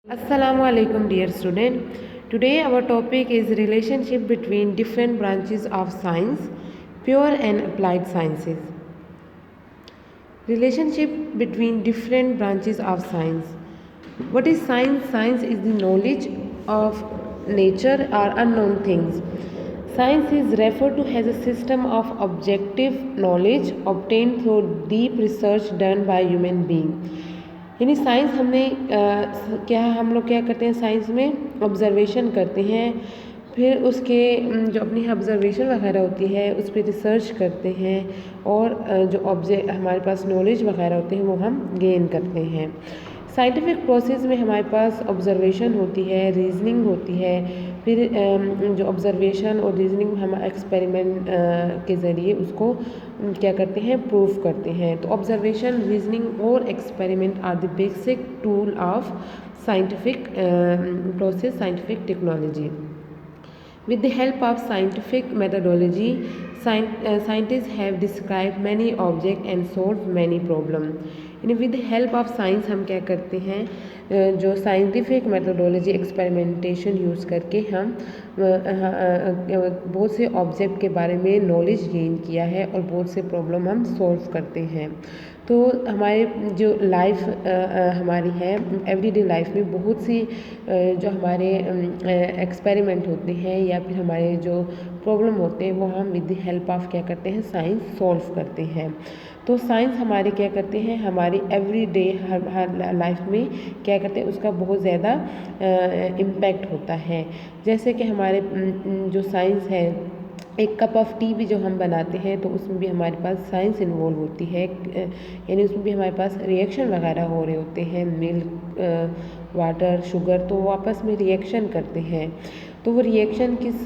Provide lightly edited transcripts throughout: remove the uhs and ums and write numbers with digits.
Assalamu alaikum dear student. Today our topic is relationship between different branches of science, pure and applied sciences. Relationship between different branches of science. What is science? Science is the knowledge of nature or unknown things. Science is referred to as a system of objective knowledge obtained through deep research done by human being. यानी science हम लोग क्या करते हैं, science में observation करते हैं, फिर उसके जो अपनी ऑब्जर्वेशन वगैरह होती है उस पर रिसर्च करते हैं और जो ऑब्जेक्ट हमारे पास नॉलेज वगैरह होते हैं वो हम गेन करते हैं। साइंटिफिक प्रोसेस में हमारे पास ऑब्जर्वेशन होती है, रीजनिंग होती है, फिर जो ऑब्जर्वेशन और रीजनिंग हम एक्सपेरिमेंट के ज़रिए उसको क्या करते हैं, प्रूफ करते हैं। तो ऑब्जर्वेशन, रीजनिंग और experiment are the basic tool of scientific process, scientific technology. With the help of scientific methodology, scientists have described many objects and solved many problems. यानी विद हेल्प ऑफ साइंस हम क्या करते हैं, जो scientific methodology experimentation use करके हम बहुत से ऑब्जेक्ट के बारे में नॉलेज गेन किया है और बहुत से प्रॉब्लम हम सॉल्व करते हैं। तो हमारे जो लाइफ हमारी है एवरीडे लाइफ में बहुत सी जो हमारे एक्सपेरिमेंट होते हैं या फिर हमारे जो प्रॉब्लम होते हैं वो हम विद द हेल्प ऑफ क्या करते हैं, साइंस सॉल्व करते हैं। तो साइंस हमारे क्या करते हैं, हमारी एवरीडे हर लाइफ में क्या करते हैं, उसका बहुत ज़्यादा इम्पैक्ट होता है। जैसे कि हमारे जो साइंस है, एक कप ऑफ टी भी जो हम बनाते हैं तो उसमें भी हमारे पास साइंस इन्वॉल्व होती है, यानी उसमें भी हमारे पास रिएक्शन वगैरह हो रहे होते हैं, मिल्क, वाटर, शुगर, तो वो आपस में रिएक्शन करते हैं। तो वो रिएक्शन किस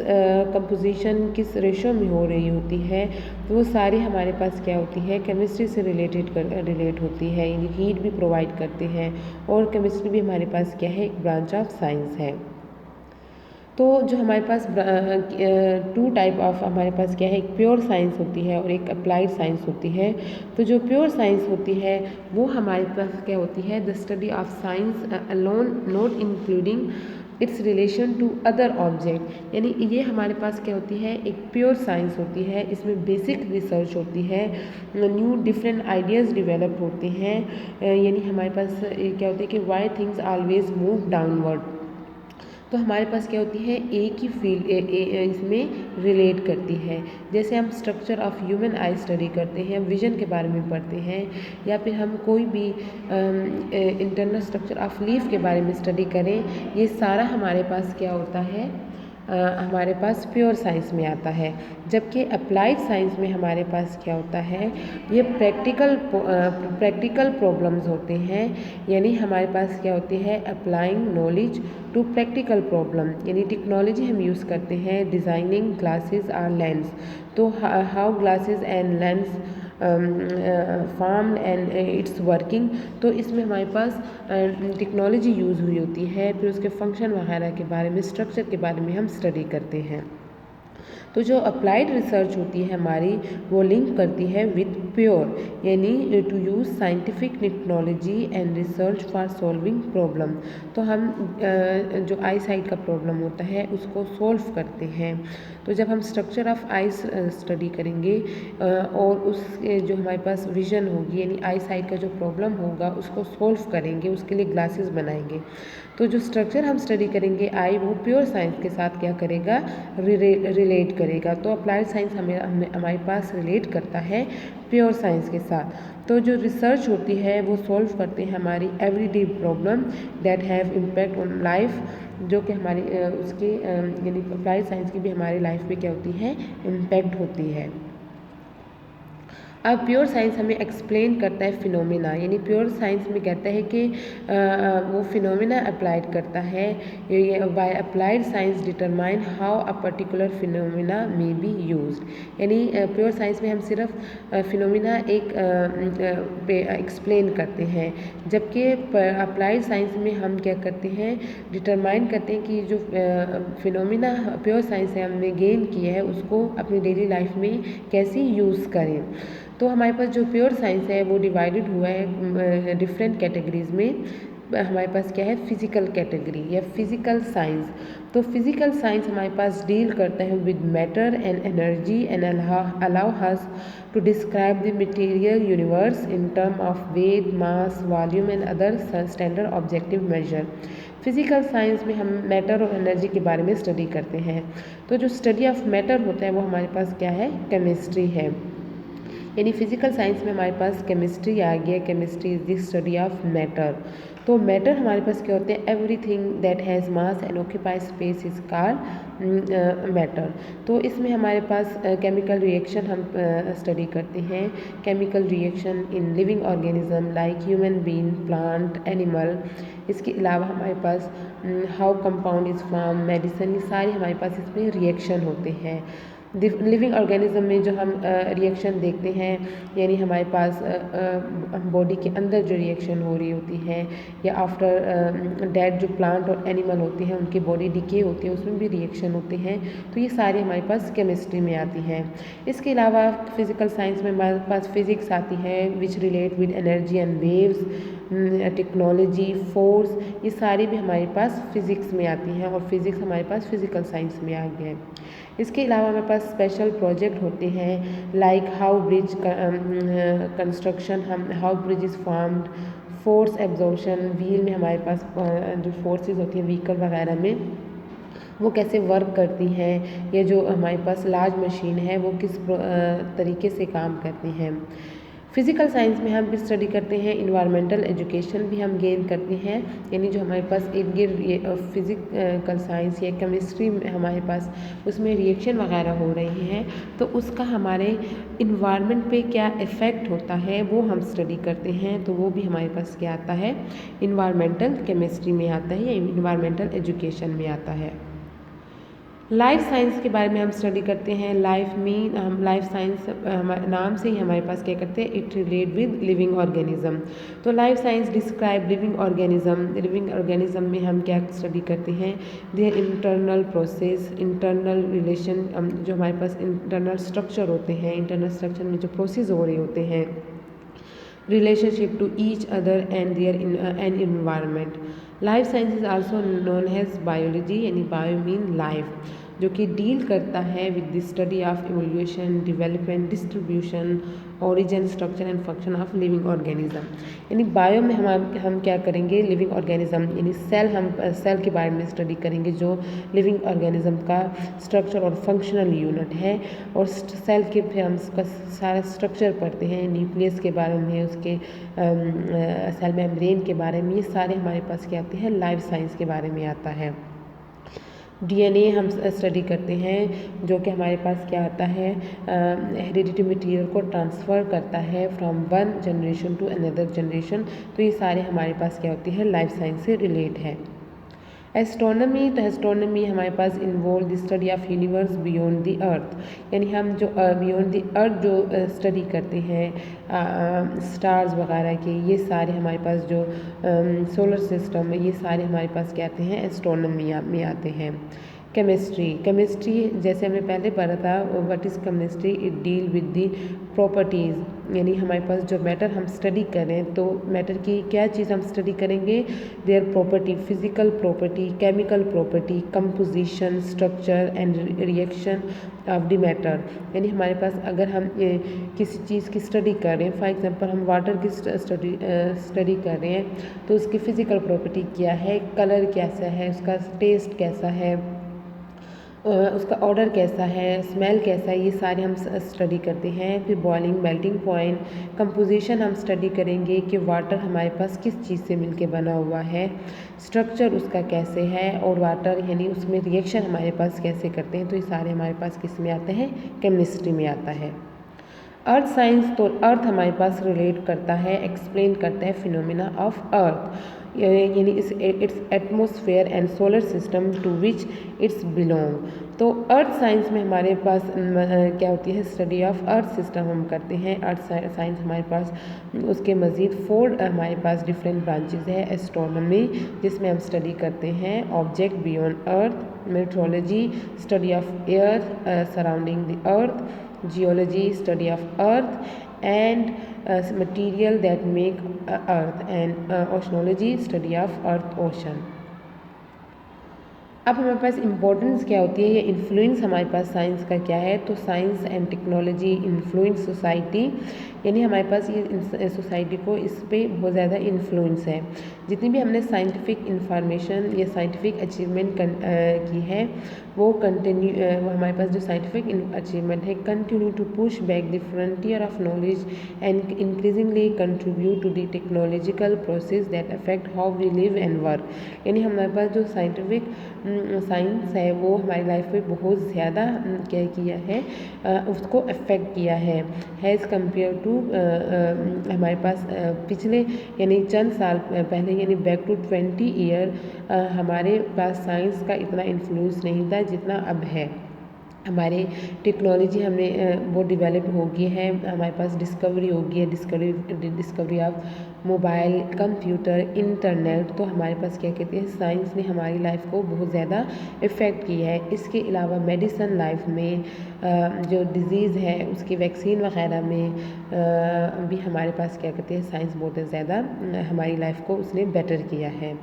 कंपोजिशन, किस रेशो में हो रही होती है, तो वो सारी हमारे पास क्या होती है, केमिस्ट्री से रिलेट होती है, यानी हीट भी प्रोवाइड करते हैं और केमिस्ट्री भी हमारे पास क्या है, एक ब्रांच ऑफ साइंस है। तो जो हमारे पास टू टाइप ऑफ हमारे पास क्या है, एक प्योर साइंस होती है और एक अप्लाइड साइंस होती है। तो जो प्योर साइंस होती है वो हमारे पास क्या होती है, the study of science alone not including its relation to other object. यानी ये हमारे पास क्या होती है, एक प्योर साइंस होती है, इसमें बेसिक रिसर्च होती है, न्यू डिफरेंट आइडियाज़ डेवलप होते हैं। यानी हमारे पास क्या होता है कि why things always move downward. तो हमारे पास क्या होती है, एक ही फील्ड इसमें रिलेट करती है। जैसे हम structure of human I study करते हैं, विजन के बारे में पढ़ते हैं, या फिर हम कोई भी इंटरनल स्ट्रक्चर ऑफ लीफ के बारे में स्टडी करें, ये सारा हमारे पास क्या होता है, हमारे पास प्योर साइंस में आता है। जबकि अप्लाइड साइंस में हमारे पास क्या होता है, ये प्रैक्टिकल प्रॉब्लम्स होते हैं। यानी हमारे पास क्या होती है, applying knowledge to practical problem, यानी टेक्नोलॉजी हम यूज़ करते हैं, डिज़ाइनिंग ग्लासेस और लेंस। तो how glasses and lens form and its working. तो इसमें हमारे पास टेक्नोलॉजी यूज़ हुई होती है, फिर उसके फंक्शन वगैरह के बारे में, स्ट्रक्चर के बारे में हम स्टडी करते हैं। तो जो अप्लाइड रिसर्च होती है हमारी, वो लिंक करती है विद प्योर, यानी to use scientific technology and research for solving problem. तो हम जो आई साइट का प्रॉब्लम होता है उसको सॉल्व करते हैं। तो जब हम स्ट्रक्चर ऑफ आई स्टडी करेंगे और उस जो हमारे पास विजन होगी, यानी आई साइट का जो प्रॉब्लम होगा उसको सॉल्व करेंगे, उसके लिए ग्लासेस बनाएंगे। तो जो स्ट्रक्चर हम स्टडी करेंगे आई, वो प्योर साइंस के साथ क्या करेगा, रिलेट करेगा। तो अप्लाइड साइंस हमारे पास रिलेट करता है प्योर साइंस के साथ। तो जो रिसर्च होती है वो सॉल्व करते हैं हमारी everyday problem that have impact on life, जो कि हमारी उसके यानी अप्लाइड साइंस की भी हमारी लाइफ पे क्या होती है, इम्पैक्ट होती है। अब प्योर साइंस हमें एक्सप्लेन करता है फिनोमिना, यानी प्योर साइंस में कहता है कि वो फिनोमिना अप्लाइड करता है। By applied science determine how a particular phenomena may be used. यानी प्योर साइंस में हम सिर्फ फिनोमिना एक एक्सप्लेन करते हैं, जबकि अप्लाइड साइंस में हम क्या करते हैं, डिटरमाइन करते हैं कि जो फिनोमिना प्योर साइंस से हमने गेन किया है उसको अपनी डेली लाइफ में कैसे यूज़ करें। तो हमारे पास जो प्योर साइंस है वो डिवाइडेड हुआ है डिफरेंट कैटेगरीज में। हमारे पास क्या है, फिजिकल कैटेगरी या फिजिकल साइंस। तो फिजिकल साइंस हमारे पास डील करता है with matter and energy and allow us to describe the material universe in term of weight, mass, volume and other standard objective measure. Physical science में हम matter और energy के बारे में स्टडी करते हैं। तो जो स्टडी ऑफ मैटर होता है वो हमारे पास क्या है, केमिस्ट्री है। यानी फिजिकल साइंस में हमारे पास केमिस्ट्री आ गया। Chemistry is the study of matter. तो मैटर हमारे पास क्या होते हैं, everything that has mass and occupy space is called matter. तो इसमें हमारे पास केमिकल रिएक्शन हम स्टडी करते हैं। Chemical reaction in living organism like human being, plant, animal. इसके अलावा हमारे पास how compound is form, medicine, ये सारे हमारे पास इसमें रिएक्शन होते हैं। लिविंग ऑर्गेनिज्म में जो हम रिएक्शन देखते हैं, यानी हमारे पास बॉडी के अंदर जो रिएक्शन हो रही होती है, या आफ्टर डेड जो प्लांट और एनिमल होते हैं उनकी बॉडी डिके होती है, उसमें भी रिएक्शन होते हैं। तो ये सारे हमारे पास केमिस्ट्री में आती हैं। इसके अलावा फिजिकल साइंस में हमारे पास फिजिक्स आती है विच relate with energy and waves, technology, force, ये सारी भी हमारे पास फिजिक्स में आती हैं और फिजिक्स हमारे पास फिजिकल साइंस में आ गया है। इसके अलावा हमारे पास स्पेशल प्रोजेक्ट होते हैं लाइक हाउ ब्रिज कंस्ट्रक्शन, हम how bridge is formed, force absorption, wheel में हमारे पास जो फोर्सेस होती हैं व्हीकल वगैरह में वो कैसे वर्क करती हैं, या जो हमारे पास लार्ज मशीन है वो किस तरीके से काम करती हैं। फिजिकल साइंस में हम भी स्टडी करते हैं, इन्वायरमेंटल एजुकेशन भी हम गेन करते हैं। यानी जो हमारे पास इर्द गिर्द फिजिकल साइंस या केमिस्ट्री में हमारे पास उसमें रिएक्शन वगैरह हो रही हैं, तो उसका हमारे इन्वायरमेंट पे क्या इफ़ेक्ट होता है वो हम स्टडी करते हैं। तो वो भी हमारे पास क्या आता है, इन्वायरमेंटल केमिस्ट्री में आता है या इन्वायरमेंटल एजुकेशन में आता है। लाइफ साइंस के बारे में हम स्टडी करते हैं। हम लाइफ साइंस नाम से ही हमारे पास क्या करते हैं, it relate with living organism. तो life science describe living organism. Living organism में हम क्या स्टडी करते हैं, their internal process, internal relation, जो हमारे पास इंटरनल स्ट्रक्चर होते हैं, इंटरनल स्ट्रक्चर में जो प्रोसेस हो रहे होते हैं, relationship to each other and their and environment. Life science is also known as biology, यानी bio mean life, जो कि डील करता है with the study of evolution, development, distribution, origin, structure and function of living organism. यानी bio में हम क्या करेंगे, लिविंग ऑर्गेनिज्म यानी हम सेल के बारे में स्टडी करेंगे, जो लिविंग ऑर्गेनिज्म का स्ट्रक्चर और फंक्शनल यूनिट है। और सेल के फिर हम उसका सारा स्ट्रक्चर पढ़ते हैं, न्यूक्लियस के बारे में, उसके सेल मेम्ब्रेन के बारे में, ये सारे हमारे पास क्या आते हैं, लाइफ साइंस के बारे में आता है। डीएनए हम स्टडी करते हैं, जो कि हमारे पास क्या आता है, हेरिडिटी मटीरियल को ट्रांसफ़र करता है from one generation to another generation. तो ये सारे हमारे पास क्या होती है, लाइफ साइंस से रिलेट है। एस्ट्रोनॉमी, तो एस्ट्रोनॉमी हमारे पास involve the study of universe beyond the earth. यानी हम जो बियॉन्ड द अर्थ जो स्टडी करते हैं स्टार्स वगैरह के, ये सारे हमारे पास जो सोलर सिस्टम है, ये सारे हमारे पास क्या आते हैं, एस्ट्रोनॉमी में आते हैं। केमिस्ट्री जैसे हमने पहले पढ़ा था, what is chemistry, it deal with the properties. यानी हमारे पास जो मैटर हम स्टडी करें, तो मैटर की क्या चीज़ हम स्टडी करेंगे, their property, physical property, chemical property, composition, structure and reaction of the matter. यानी हमारे पास अगर हम किसी चीज़ की स्टडी कर रहे हैं, फॉर एग्जांपल हम वाटर की स्टडी कर रहे हैं, तो उसकी फ़िज़िकल प्रॉपर्टी क्या है, कलर कैसा है, उसका टेस्ट कैसा है, उसका ऑर्डर कैसा है, स्मेल कैसा है, ये सारे हम स्टडी करते हैं। फिर बॉइलिंग, मेल्टिंग पॉइंट, कंपोजिशन हम स्टडी करेंगे कि वाटर हमारे पास किस चीज़ से मिलके बना हुआ है, स्ट्रक्चर उसका कैसे है, और वाटर यानी उसमें रिएक्शन हमारे पास कैसे करते हैं। तो ये सारे हमारे पास किस में आते हैं, केमिस्ट्री में आता है। अर्थ साइंस, तो अर्थ हमारे पास रिलेट करता है, एक्सप्लेन करता है फिनोमिना ऑफ अर्थ, यानी its atmosphere and solar system to which its belong. तो अर्थ साइंस में हमारे पास क्या होती है, स्टडी ऑफ अर्थ सिस्टम हम करते हैं। अर्थ साइंस हमारे पास उसके मज़ीद 4 हमारे पास डिफरेंट ब्रांचेज है। एस्ट्रोनॉमी, जिसमें हम स्टडी करते हैं object beyond earth, metrology, study of air surrounding the earth, geology, study of earth, and material that make earth and oceanology study of earth ocean. अब हमारे पास इम्पोर्टेंस क्या होती है या इन्फ्लुएंस हमारे पास साइंस का क्या है, तो science and technology influence society, यानी हमारे पास ये सोसाइटी को इस पर बहुत ज़्यादा इन्फ्लुएंस है। जितनी भी हमने साइंटिफिक इंफॉर्मेशन या साइंटिफिक अचीवमेंट की है वो हमारे पास जो साइंटिफिक अचीवमेंट है continue to push back the frontier of knowledge and increasingly contribute to the technological process that affect how we live and work. यानी हमारे पास जो साइंटिफिक साइंस है वो हमारी लाइफ में बहुत ज़्यादा क्या किया है, उसको अफेक्ट किया है एज़ कम्पेयर टू हमारे पास पिछले यानी चंद साल पहले यानी बैक टू 20 ईयर हमारे पास साइंस का इतना इन्फ्लुएंस नहीं था जितना अब है। हमारे टेक्नोलॉजी हमने वो डेवलप हो गई है, हमारे पास डिस्कवरी हो गई है, discovery of mobile, computer, internet. तो हमारे पास क्या कहते हैं, साइंस ने हमारी लाइफ को बहुत ज़्यादा इफ़ेक्ट किया है। इसके अलावा मेडिसन लाइफ में जो डिज़ीज़ है उसकी वैक्सीन वगैरह में भी हमारे पास क्या कहते हैं साइंस बहुत ज़्यादा हमारी लाइफ को उसने बेटर किया है।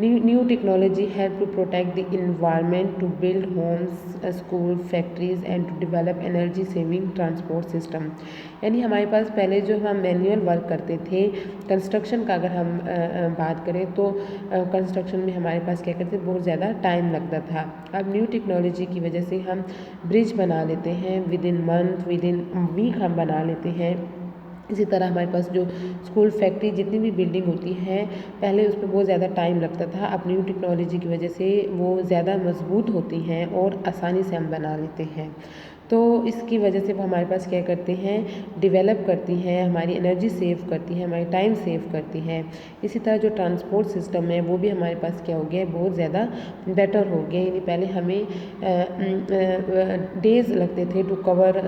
New technology help to protect the environment, to build homes, school, factories and to develop energy saving transport system. यानी हमारे पास पहले जो हम मैनुअल वर्क करते थे, कंस्ट्रक्शन का अगर हम बात करें तो कंस्ट्रक्शन में हमारे पास क्या करते बहुत ज़्यादा टाइम लगता था। अब न्यू टेक्नोलॉजी की वजह से हम ब्रिज बना लेते हैं, within month, within week हम बना लेते हैं। इसी तरह हमारे पास जो स्कूल, फैक्ट्री, जितनी भी बिल्डिंग होती है पहले उस पर बहुत ज़्यादा टाइम लगता था, अब न्यू टेक्नोलॉजी की वजह से वो ज़्यादा मजबूत होती हैं और आसानी से हम बना लेते हैं। तो इसकी वजह से वो हमारे पास क्या करते हैं, डेवलप करती हैं, हमारी एनर्जी सेव करती हैं, हमारी टाइम सेव करती हैं। इसी तरह जो ट्रांसपोर्ट सिस्टम है वो भी हमारे पास क्या हो गया है, बहुत ज़्यादा बेटर हो गया। यानी पहले हमें डेज़ लगते थे टू कवर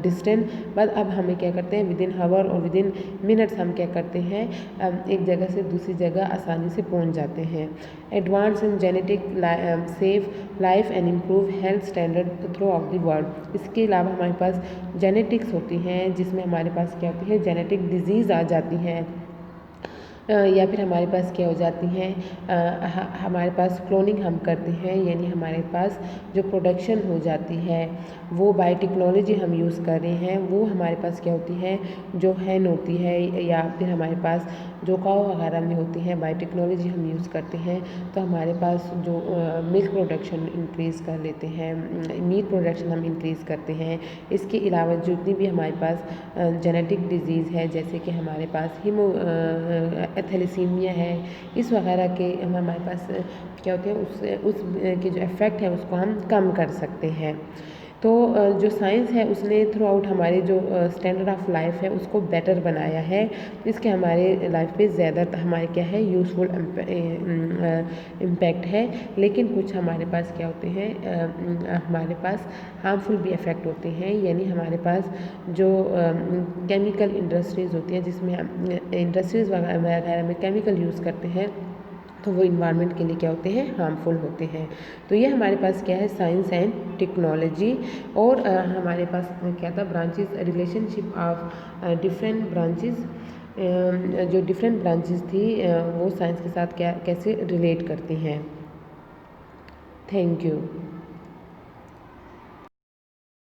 डिस्टेंस, बट अब हमें क्या करते हैं विद इन हावर और विद इन मिनट्स हम क्या करते हैं एक जगह से दूसरी जगह आसानी से पहुंच जाते हैं। Advance in genetic save life and improve health standard through of the world. इसके अलावा हमारे पास जेनेटिक्स होती हैं जिसमें हमारे पास क्या होती है, जेनेटिक डिजीज़ आ जाती हैं, या फिर हमारे पास क्या हो जाती हैं, हमारे पास क्लोनिंग हम करते हैं, यानी हमारे पास जो प्रोडक्शन हो जाती है वो बायोटेक्नोलॉजी हम यूज़ कर रहे हैं, वो हमारे पास क्या होती है, जो हैन होती है या फिर हमारे पास जो काऊ वगैरह में होती है बायोटेक्नोलॉजी हम यूज़ करते हैं। तो हमारे पास जो मिल्क प्रोडक्शन इंक्रीज़ कर लेते हैं, मीट प्रोडक्शन हम इंक्रीज़ करते हैं। इसके अलावा जितनी भी हमारे पास जेनेटिक डिजीज़ है, जैसे कि हमारे पास थैलेसीमिया है, इस वगैरह के हमारे पास क्या होते हैं उस के जो इफ़ेक्ट है उसको हम कम कर सकते हैं। तो जो साइंस है उसने थ्रू आउट हमारे जो स्टैंडर्ड ऑफ लाइफ है उसको बेटर बनाया है। इसके हमारे लाइफ पे ज़्यादा हमारे क्या है यूज़फुल इम्पैक्ट है, लेकिन कुछ हमारे पास क्या होते हैं, हमारे पास हार्मफुल भी इफ़ेक्ट होते हैं। यानी हमारे पास जो केमिकल इंडस्ट्रीज़ होती हैं, जिसमें इंडस्ट्रीज़ वगैरह में केमिकल यूज़ करते हैं, तो वो इन्वायरमेंट के लिए क्या होते हैं, हार्मफुल होते हैं। तो ये हमारे पास क्या है, साइंस एंड टेक्नोलॉजी। और हमारे पास क्या था, branches, relationship of different branches, जो डिफरेंट ब्रांचेस थी वो साइंस के साथ क्या कैसे रिलेट करती हैं। Thank you.